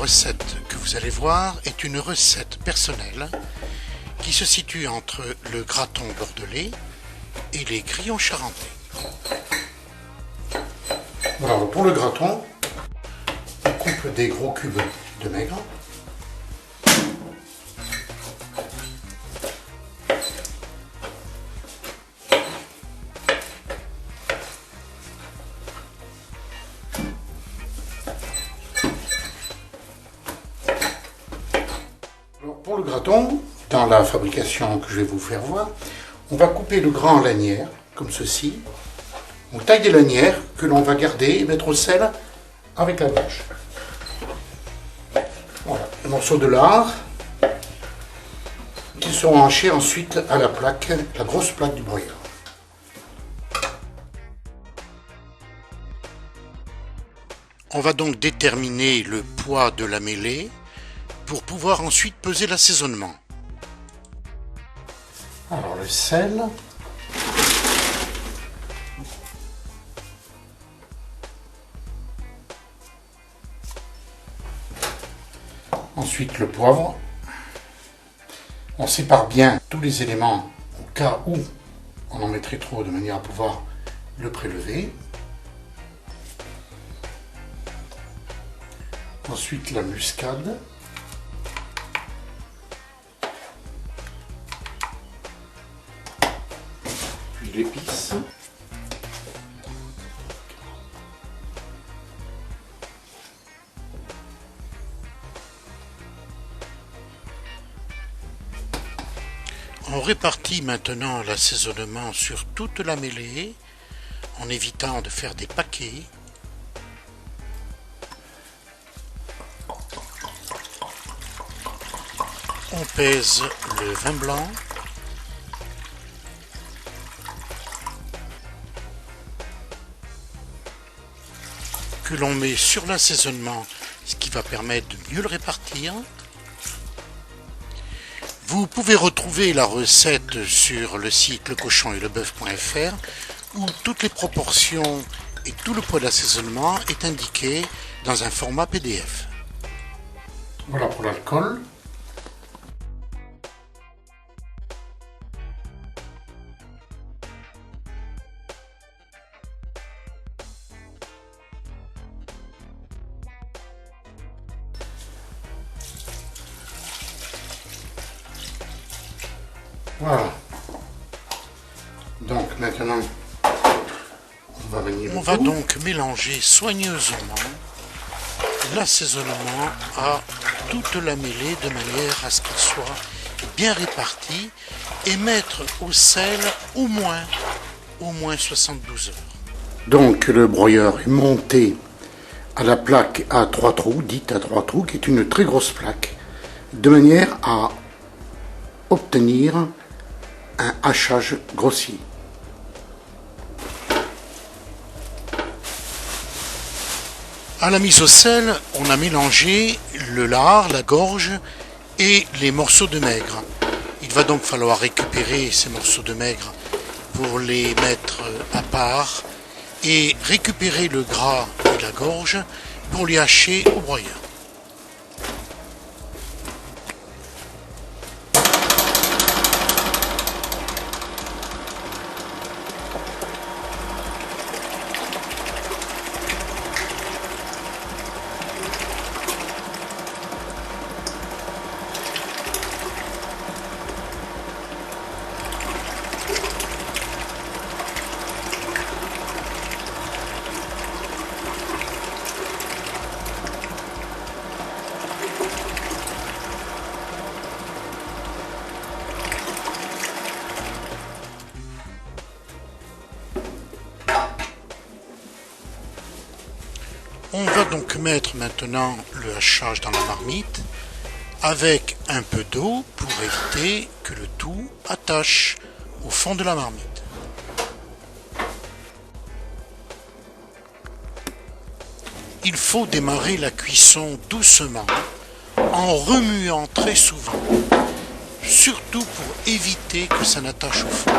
recette que vous allez voir est une recette personnelle qui se situe entre le graton bordelais et les grillons charentais. Alors pour le graton, on coupe des gros cubes de maigre. Pour le graton, dans la fabrication que je vais vous faire voir, on va couper le gras en lanières, comme ceci. On taille des lanières que l'on va garder et mettre au sel avec la bâche. Voilà, un morceau de lard qui seront hachés ensuite à la plaque, la grosse plaque du broyeur. On va donc déterminer le poids de la mêlée pour pouvoir ensuite peser l'assaisonnement. Alors le sel. Ensuite le poivre. On sépare bien tous les éléments au cas où on en mettrait trop de manière à pouvoir le prélever. Ensuite la muscade. Puis l'épice. On répartit maintenant l'assaisonnement sur toute la mêlée en évitant de faire des paquets. On pèse le vin blanc. Que l'on met sur l'assaisonnement, ce qui va permettre de mieux le répartir. Vous pouvez retrouver la recette sur le site lecochonetlebeuf.fr où toutes les proportions et tout le poids d'assaisonnement est indiqué dans un format PDF. Voilà pour l'alcool. Voilà. Donc maintenant, on va donc mélanger soigneusement l'assaisonnement à toute la mêlée de manière à ce qu'il soit bien réparti et mettre au sel au moins 72 heures. Donc le broyeur est monté à la plaque à 3 trous, dite à 3 trous, qui est une très grosse plaque, de manière à obtenir un hachage grossier. À la mise au sel, on a mélangé le lard, la gorge et les morceaux de maigre. Il va donc falloir récupérer ces morceaux de maigre pour les mettre à part et récupérer le gras et la gorge pour les hacher au broyeur. On va donc mettre maintenant le hachage dans la marmite avec un peu d'eau pour éviter que le tout attache au fond de la marmite. Il faut démarrer la cuisson doucement en remuant très souvent, surtout pour éviter que ça n'attache au fond.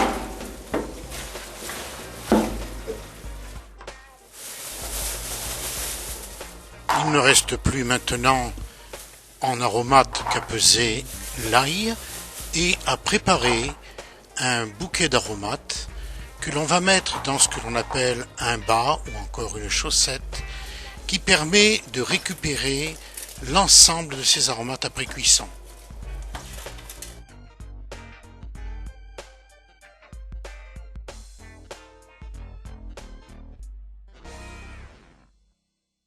Il ne reste plus maintenant en aromates qu'a pesé l'ail et a préparé un bouquet d'aromates que l'on va mettre dans ce que l'on appelle un bas ou encore une chaussette qui permet de récupérer l'ensemble de ces aromates après cuisson.